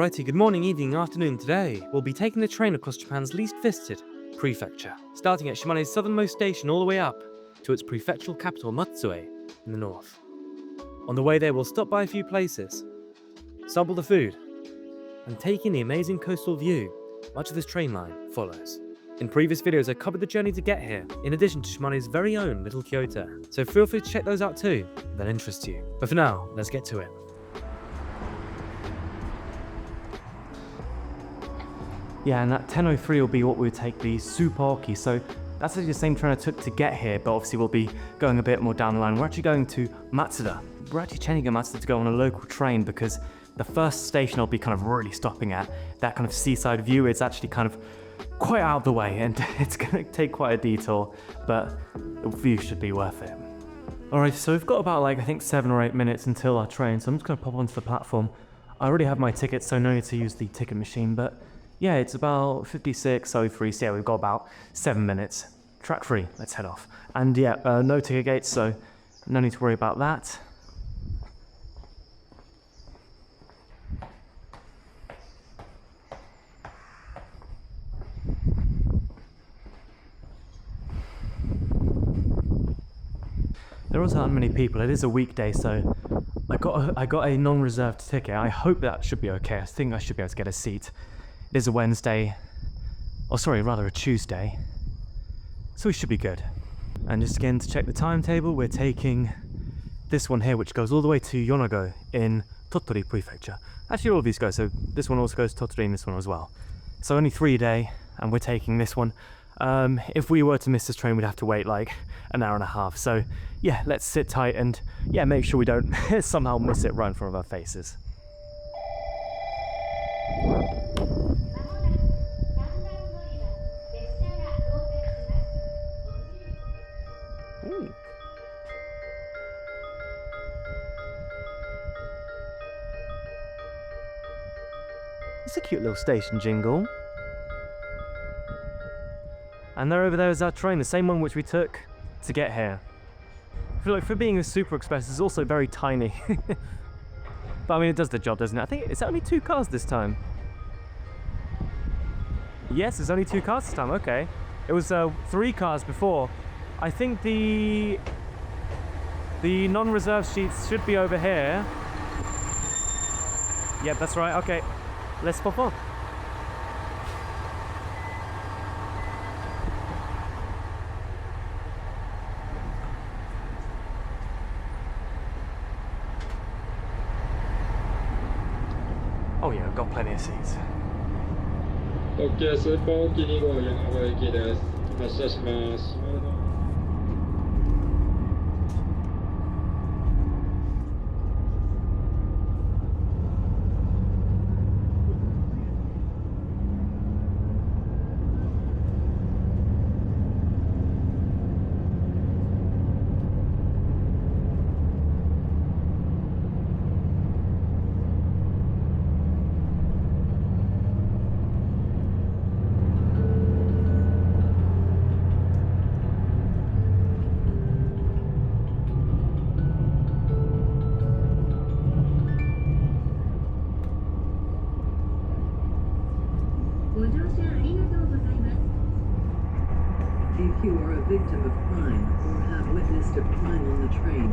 Alrighty, good morning, evening, afternoon. Today, we'll be taking the train across Japan's least visited Prefecture, starting at Shimane's southernmost station all the way up to its prefectural capital Matsue in the north. On the way there, we'll stop by a few places, sample the food, and take in the amazing coastal view much of this train line follows. In previous videos, I covered the journey to get here, in addition to Shimane's very own little Kyoto, so feel free to check those out too if that interests you. But for now, let's get to it. Yeah, and that 10:03 will be what we would take the Tsuwano, so that's actually the same train I took to get here, but obviously we'll be going a bit more down the line. We're actually going to Masuda. We're actually changing at Masuda to go on a local train because the first station I'll be kind of really stopping at, that kind of seaside view, is actually kind of quite out of the way and it's going to take quite a detour, but the view should be worth it. Alright, so we've got about I think 7 or 8 minutes until our train, so I'm just going to pop onto the platform. I already have my ticket, so no need to use the ticket machine, but yeah, it's about 56:03, so yeah, we've got about 7 minutes. Track free, let's head off. And yeah, no ticket gates, so no need to worry about that. There aren't many people. It is a weekday, so I got a non-reserved ticket. I hope that should be okay. I think I should be able to get a seat. It is a Wednesday, or sorry, rather a Tuesday, so we should be good. And just again to check the timetable, we're taking this one here, which goes all the way to Yonago in Tottori Prefecture. Actually, all of these go, so this one also goes to Tottori and this one as well. So only 3 a day, and we're taking this one. If we were to miss this train, we'd have to wait like an hour and a half. So yeah, let's sit tight and yeah, make sure we don't somehow miss it right in front of our faces. Ooh. It's a cute little station jingle. And there over there is our train, the same one which we took to get here. I feel like for being a super express, it's also very tiny. But I mean, it does the job, doesn't it? I think it's only 2 cars this time. Yes, it's only 2 cars this time, okay. It was 3 cars before. I think the non-reserved sheets should be over here. Yep, that's right, okay. Let's pop on. Oh yeah, I've got plenty of seats. OK、スーパー沖2号米子駅です。発車します。If you are a victim of crime or have witnessed a crime on the train,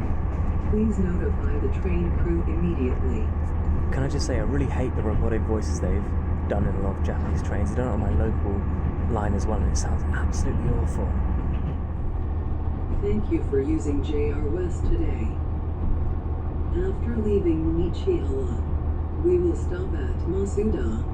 please notify the train crew immediately. Can I just say, I really hate the robotic voices they've done in a lot of Japanese trains. They done it on my local line as well, and it sounds absolutely awful. Thank you for using JR West today. After leaving Nichihara, we will stop at Masuda.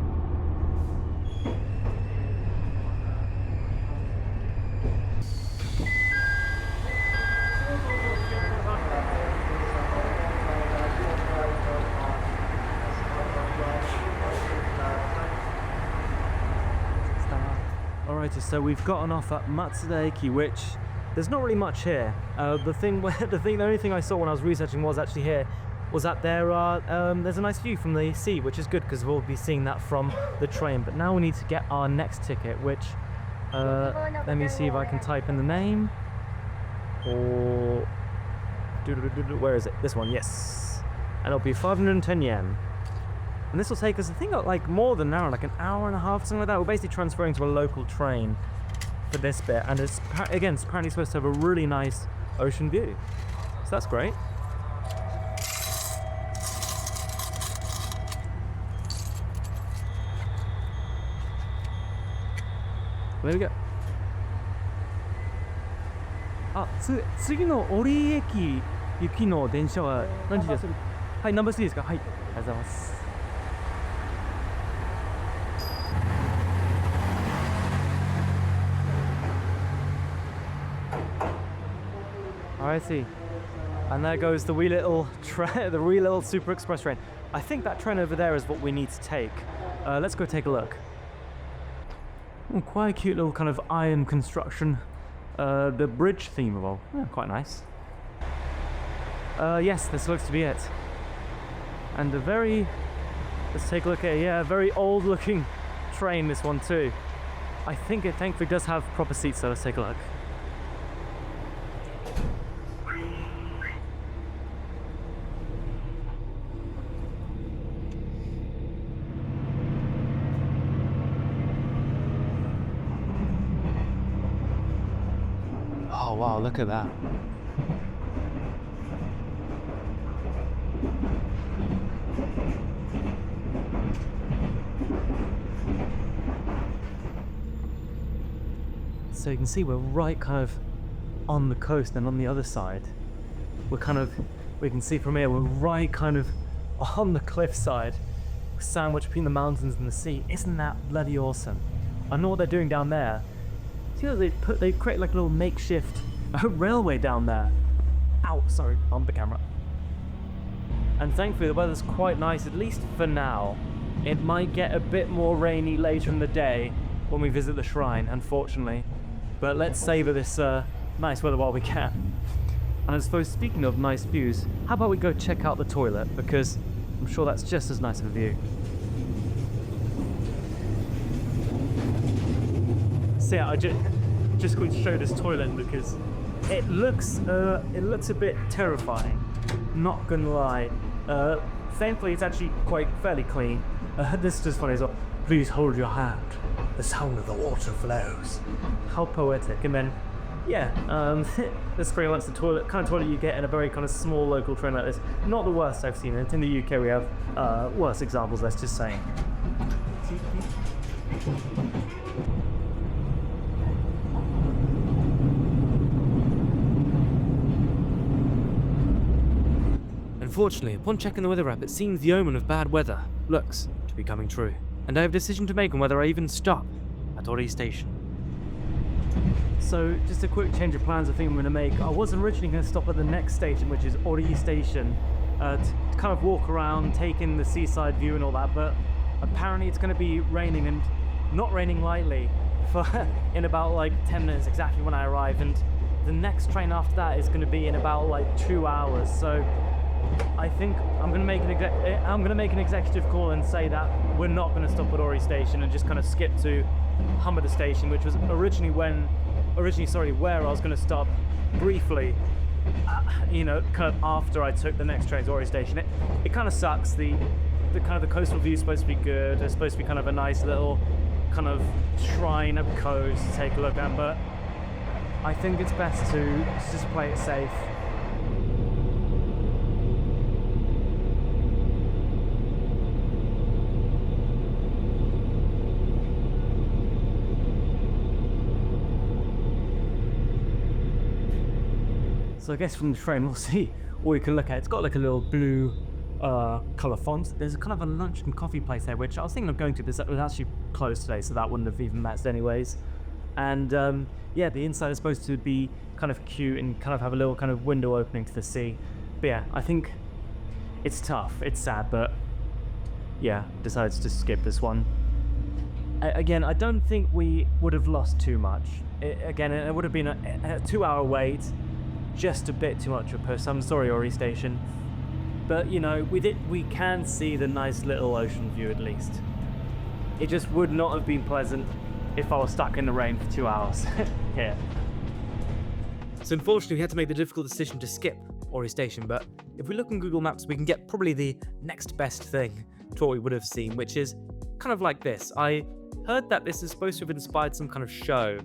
Alrighty, so we've gotten off at Matsuda Eki, which there's not really much here. The only thing I saw when I was researching was actually here was that there's a nice view from the sea, which is good because we'll be seeing that from the train. But now we need to get our next ticket, which let me see if I can type in the name. Or where is it? This one, yes. And it'll be 510 yen. And this will take us, I think, like more than an hour, like an hour and a half, something like that. We're basically transferring to a local train for this bit, and it's apparently supposed to have a really nice ocean view. So that's great. There we go. あ、次の降り駅行きの電車は何時ですか？はい、ナンバー3ですか？はい、ありがとうございます。I see. And there goes the wee little super express train. I think that train over there is what we need to take. Let's go take a look. Oh, quite a cute little kind of iron construction. The bridge theme of all. Yeah, quite nice. Yes, this looks to be it. And let's take a look at it. Yeah, a very old looking train, this one too. I think it thankfully does have proper seats, so let's take a look. Oh wow, look at that. So you can see we're right kind of on the coast, and on the other side we can see from here we're right kind of on the cliffside, sandwiched between the mountains and the sea. Isn't that bloody awesome? I know what they're doing down there. See how they create like a little makeshift railway down there. Ow, sorry, on the camera. And thankfully the weather's quite nice, at least for now. It might get a bit more rainy later in the day when we visit the shrine, unfortunately. But let's savour this nice weather while we can. And I suppose, speaking of nice views, how about we go check out the toilet, because I'm sure that's just as nice of a view. So yeah, I just going to show this toilet because it looks a bit terrifying, not gonna lie. Thankfully it's actually fairly clean. This is just funny as well. Please hold your hand. The sound of the water flows. How poetic. And then, yeah, this pretty much the kind of toilet you get in a very kind of small local train like this. Not the worst I've seen. In the UK we have worse examples, let's just say. Unfortunately, upon checking the weather app, it seems the omen of bad weather looks to be coming true, and I have a decision to make on whether I even stop at Ori Station. So, just a quick change of plans I think I'm going to make. I was originally going to stop at the next station, which is Ori Station, to kind of walk around, take in the seaside view and all that, but apparently it's going to be raining, and not raining lightly, for in about like 10 minutes exactly when I arrive, and the next train after that is going to be in about like 2 hours, so I think I'm going to make an executive call and say that we're not going to stop at Ori Station and just kind of skip to Hamada Station, which was originally where I was going to stop briefly, kind of after I took the next train to Ori Station. It kind of sucks. The kind of the coastal view is supposed to be good. There's supposed to be kind of a nice little kind of shrine of coast to take a look at, but I think it's best to just play it safe. So I guess from the train we'll see what we can look at. It's got like a little blue colour font. There's a kind of a lunch and coffee place there, which I was thinking of going to, but it was actually closed today, so that wouldn't have even matched anyways. And yeah, the inside is supposed to be kind of cute and kind of have a little kind of window opening to the sea. But yeah, I think it's tough, it's sad, but yeah, decided to skip this one. Again, I don't think we would have lost too much. It would have been a 2-hour wait. Just a bit too much of a push. I'm sorry, Ori Station, but we can see the nice little ocean view at least. It just would not have been pleasant if I was stuck in the rain for 2 hours here. So unfortunately we had to make the difficult decision to skip Ori Station, but if we look on Google Maps we can get probably the next best thing to what we would have seen, which is kind of like this. I heard that this is supposed to have inspired some kind of show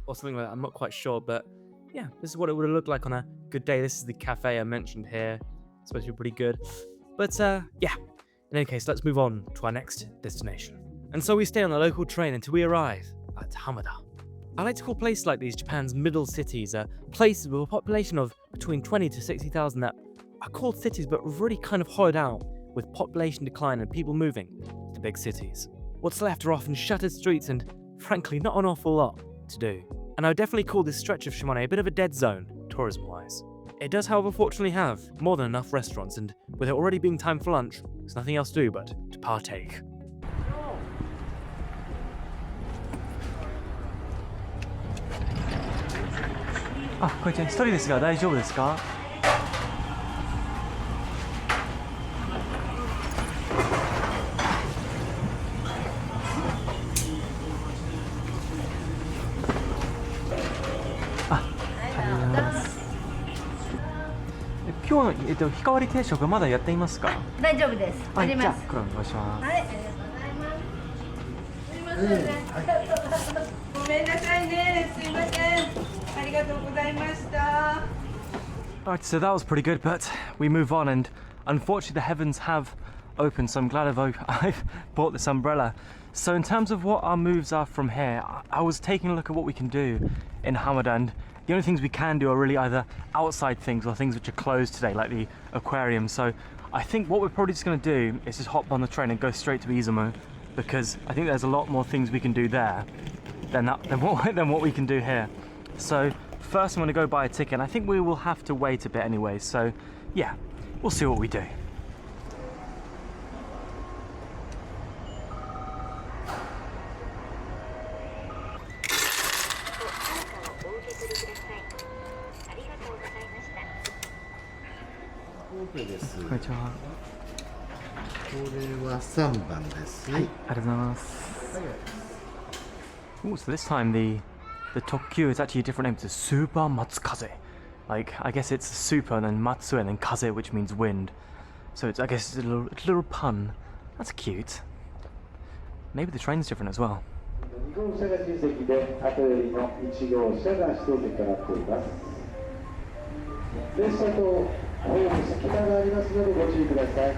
or something like that. I'm not quite sure, but yeah, this is what it would have looked like on a good day. This is the cafe I mentioned here. It's supposed to be pretty good. But yeah, in any case, let's move on to our next destination. And so we stay on the local train until we arrive at Hamada. I like to call places like these Japan's middle cities, places with a population of between 20 to 60,000 that are called cities but really kind of hollowed out with population decline and people moving to big cities. What's left are often shuttered streets and, frankly, not an awful lot to do. And I would definitely call this stretch of Shimane a bit of a dead zone, tourism-wise. It does, however, fortunately have more than enough restaurants, and with it already being time for lunch, there's nothing else to do but to partake. Ah, こんにちは。一人ですが大丈夫ですか？今日の、日替わり定食まだやっていますか？大丈夫です。あります。じゃあこれお願いします。はい、ありがとうございます。すいません。ごめんなさいね。すいません。ありがとうございました。 Alright, so that was pretty good, but we move on, and unfortunately the heavens have opened, so I'm glad I've bought this umbrella. So in terms of what our moves are from here, I was taking a look at what we can do in Hamada, and the only things we can do are really either outside things or things which are closed today, like the aquarium. So I think what we're probably just going to do is just hop on the train and go straight to Izumo, because I think there's a lot more things we can do there than what we can do here. So first I'm going to go buy a ticket, and I think we will have to wait a bit anyway, so yeah, we'll see what we do. Konnichiwa. これは3番です。はい。 Ooh, so this time the Tokkyu is actually a different name. It's a Super Matsukaze. Like, I guess it's super and then Matsue and then Kaze, which means wind. So it's, I guess it's a little pun. That's cute. Maybe the train's different as well. 2号車が自席で、後よりの1号車が指定席となっています。列車とホーム隙間がありますのでご注意ください。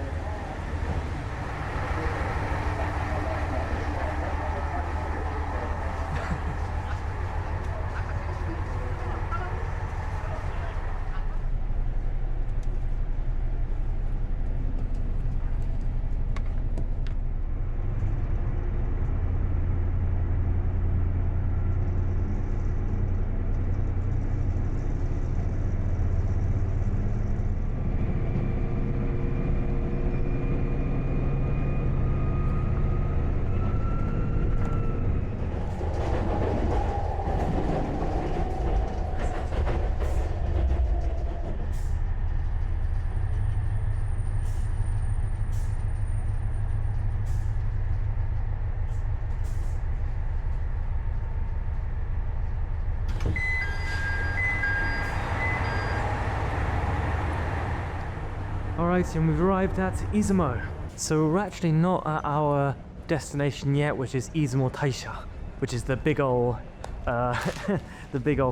Alright, and we've arrived at Izumo. So we're actually not at our destination yet, which is Izumo Taisha, which is the big old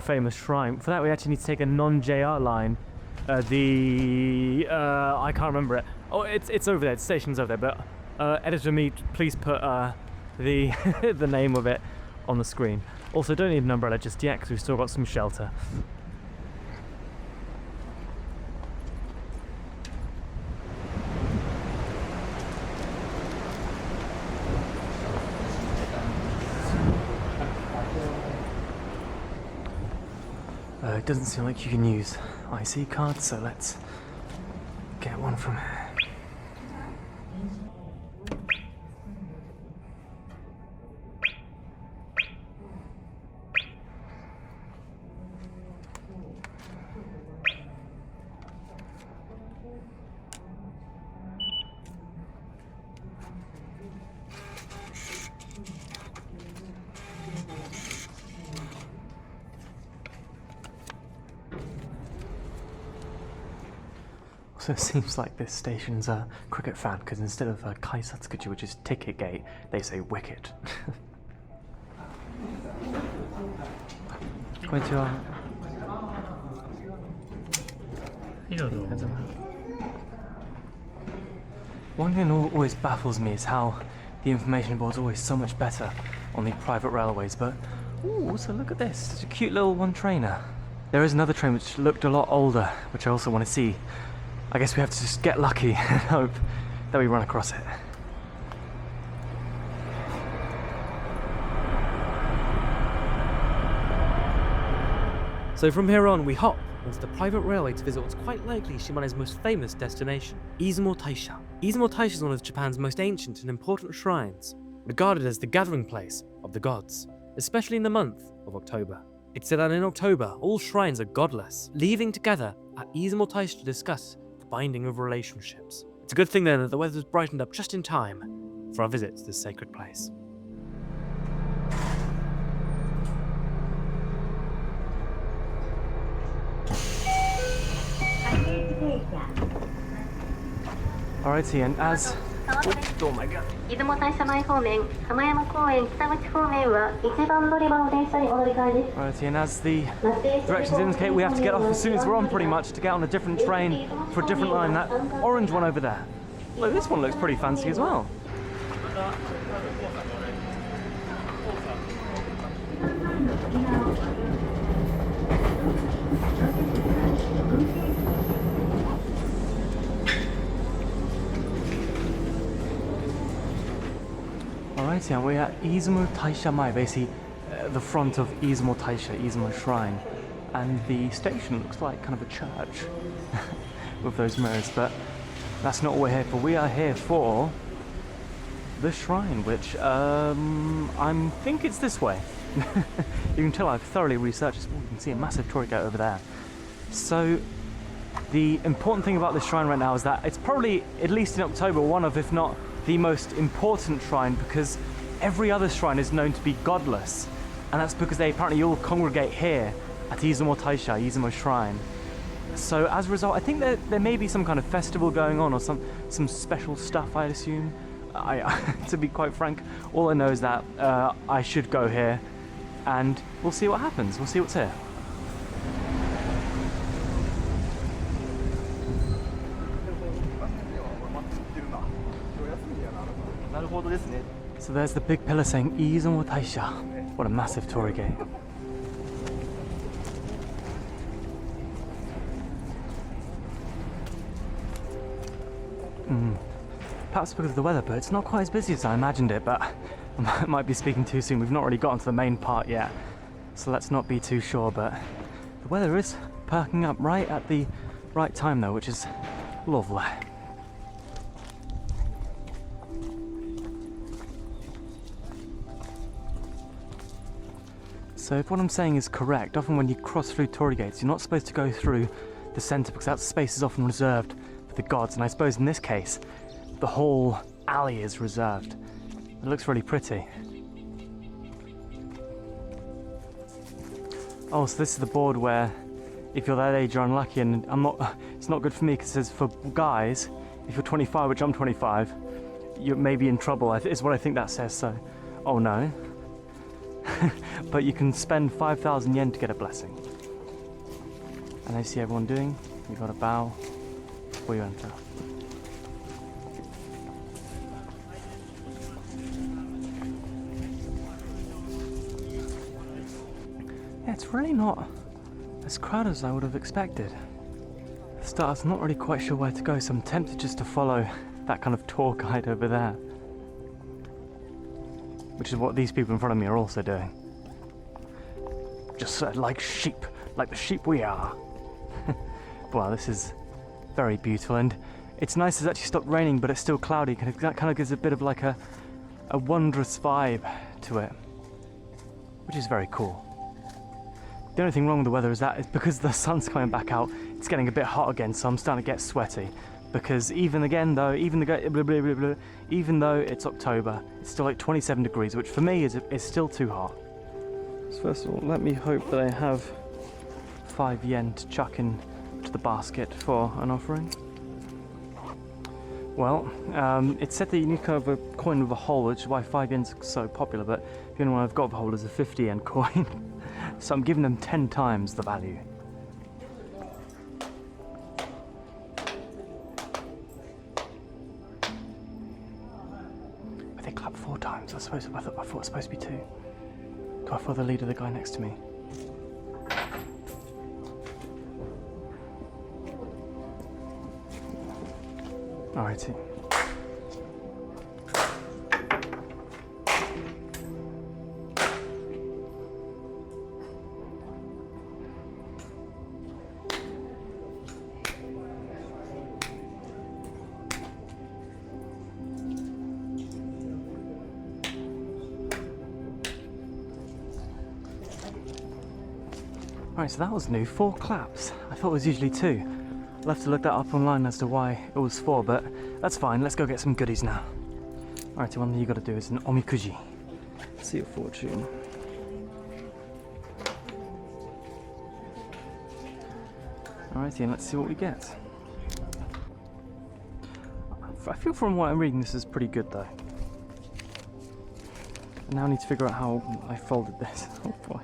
famous shrine. For that we actually need to take a non-JR line. I can't remember it. Oh, it's over there, the station's over there, but editor me, please put the the name of it on the screen. Also, don't need an umbrella just yet because we've still got some shelter. It doesn't seem like you can use IC cards, so let's get one from here. So Also, it seems like this station's a cricket fan, because instead of Kaisatsukuchi, which is ticket gate, they say wicket. Konnichiwa. One thing that always baffles me is how the information board's always so much better on the private railways, but ooh, also look at this, it's a cute little one trainer. There is another train which looked a lot older, which I also want to see. I guess we have to just get lucky and hope that we run across it. So from here on, we hop onto the private railway to visit what's quite likely Shimane's most famous destination, Izumo Taisha. Izumo Taisha is one of Japan's most ancient and important shrines, regarded as the gathering place of the gods, especially in the month of October. It's said that in October, all shrines are godless, leaving together at Izumo Taisha to discuss the binding of relationships. It's a good thing then that the weather's brightened up just in time for our visit to this sacred place. Alrighty, and as... Oh my god. 出雲大社前方面、浜山公園北口方面は1番乗り場の電車にお乗り換えです。 Alrighty, and as the directions indicate, we have to get off as soon as we're on pretty much to get on a different train for a different line, that orange one over there. Look, this one looks pretty fancy as well. Alrighty, and we're at Izumo Taisha Mai, basically the front of Izumo Taisha, Izumo Shrine. And the station looks like kind of a church with those mirrors, but that's not what we're here for. We are here for the shrine, which I think it's this way. You can tell I've thoroughly researched this. You can see a massive torii gate over there. So the important thing about this shrine right now is that it's probably, at least in October, one of, if not the most important shrine, because every other shrine is known to be godless, and that's because they apparently all congregate here at Izumo Taisha, Izumo Shrine. So as a result, I think there may be some kind of festival going on, or some special stuff, I'd assume. To be quite frank, all I know is that I should go here, and we'll see what happens. We'll see what's here. So there's the big pillar saying Izumo Taisha. What a massive torii gate. Perhaps because of the weather, but it's not quite as busy as I imagined it, but I might be speaking too soon. We've not really gotten to the main part yet, so let's not be too sure, but the weather is perking up right at the right time though, which is lovely. So if what I'm saying is correct, often when you cross through torii gates, you're not supposed to go through the centre because that space is often reserved for the gods, and I suppose in this case, the whole alley is reserved. It looks really pretty. Oh, so this is the board where if you're that age you're unlucky, and it's not good for me because it says for guys, if you're 25, which I'm 25, you may be in trouble, is what I think that says, so, oh no. But you can spend 5,000 yen to get a blessing. And I see everyone doing, you've got to bow before you enter. Yeah, it's really not as crowded as I would have expected. At the start, I was not really quite sure where to go, so I'm tempted just to follow that kind of tour guide over there. Which is what these people in front of me are also doing. Just like sheep, like the sheep we are. Wow, this is very beautiful, and it's nice it's actually stopped raining, but it's still cloudy. That kind of gives a bit of like a wondrous vibe to it, which is very cool. The only thing wrong with the weather is that it's because the sun's coming back out, it's getting a bit hot again, so I'm starting to get sweaty. Because even though it's October, it's still like 27 degrees, which for me is still too hot. So first of all, let me hope that I have 5 yen to chuck in to the basket for an offering. Well, it said that you need kind of a coin with a hole, which is why 5 yen's so popular, but the only one I've got with a hole is a 50 yen coin. So I'm giving them 10 times the value. But they clap 4 times. I thought it was supposed to be 2. Do I follow the lead of the guy next to me? Alrighty. Alright, so that was new. 4 claps. I thought it was usually 2. I'll have to look that up online as to why it was 4, but that's fine. Let's go get some goodies now. Alright, the one that you got to do is an omikuji. See your fortune. Alrighty, and let's see what we get. I feel from what I'm reading this is pretty good though. And now I need to figure out how I folded this. Oh boy.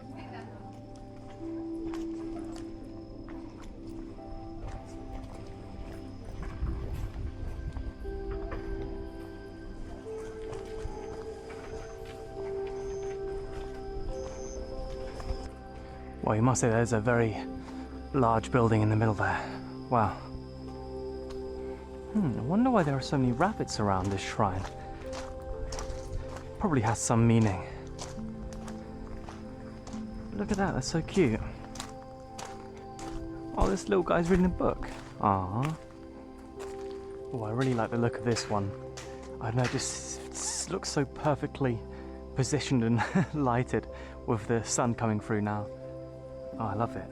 Well, you must say there's a very large building in the middle there. Wow. I wonder why there are so many rabbits around this shrine. Probably has some meaning. Look at that, that's so cute. Oh, this little guy's reading a book. Aww. Oh, I really like the look of this one. I don't know, it just looks so perfectly positioned and lighted with the sun coming through now. Oh, I love it.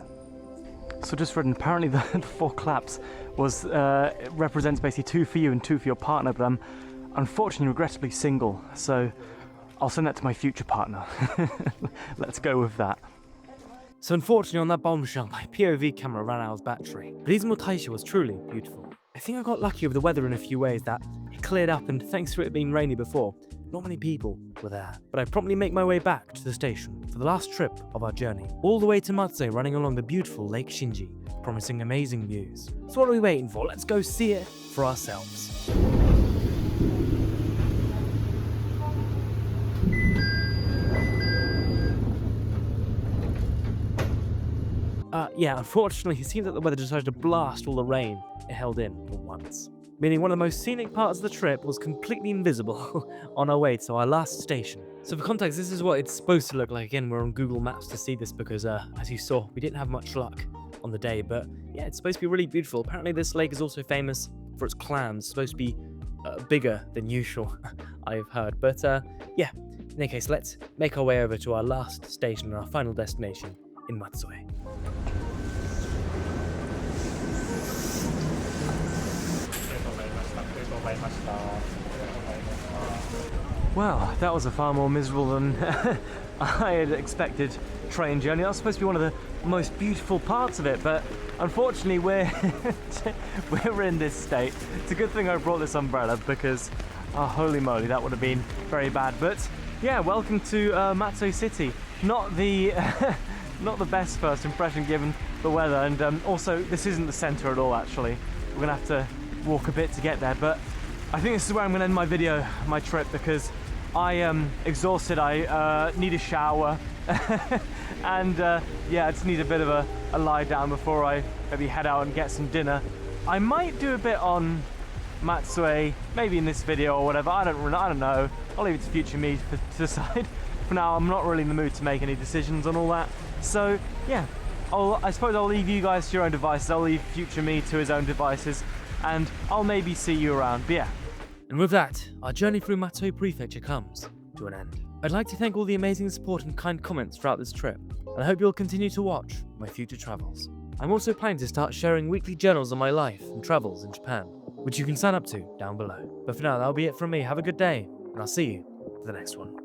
So just read, apparently the 4 claps was represents basically 2 for you and 2 for your partner, but I'm unfortunately regrettably single, so I'll send that to my future partner. Let's go with that. So unfortunately on that bombshell, my POV camera ran out of battery, but Izumo Taisha was truly beautiful. I think I got lucky with the weather in a few ways that it cleared up, and thanks to it being rainy before, not many people were there. But I promptly make my way back to the station for the last trip of our journey, all the way to Matsue, running along the beautiful Lake Shinji, promising amazing views. So what are we waiting for? Let's go see it for ourselves. Yeah, unfortunately, it seems that the weather decided to blast all the rain it held in for once. Meaning one of the most scenic parts of the trip was completely invisible on our way to our last station. So for context, this is what it's supposed to look like. Again, we're on Google Maps to see this because, as you saw, we didn't have much luck on the day. But yeah, it's supposed to be really beautiful. Apparently this lake is also famous for its clams. It's supposed to be bigger than usual, I've heard. But yeah, in any case, let's make our way over to our last station and our final destination in Matsue. Well, that was a far more miserable than I had expected train journey. That was supposed to be one of the most beautiful parts of it, but unfortunately we're in this state. It's a good thing I brought this umbrella because, oh, holy moly, that would have been very bad. But yeah, welcome to Matsue City. Not the not the best first impression given the weather, and also this isn't the center at all. Actually, we're gonna have to walk a bit to get there, but I think this is where I'm gonna end my video, my trip, because I am exhausted. I need a shower and yeah, I just need a bit of a lie down before I maybe head out and get some dinner. I might do a bit on Matsue, maybe in this video or whatever. I don't know. I'll leave it to future me to decide. For now, I'm not really in the mood to make any decisions on all that. So yeah, I suppose I'll leave you guys to your own devices. I'll leave future me to his own devices, and I'll maybe see you around. But yeah. And with that, our journey through Matsue Prefecture comes to an end. I'd like to thank all the amazing support and kind comments throughout this trip, and I hope you'll continue to watch my future travels. I'm also planning to start sharing weekly journals on my life and travels in Japan, which you can sign up to down below. But for now, that'll be it from me. Have a good day, and I'll see you for the next one.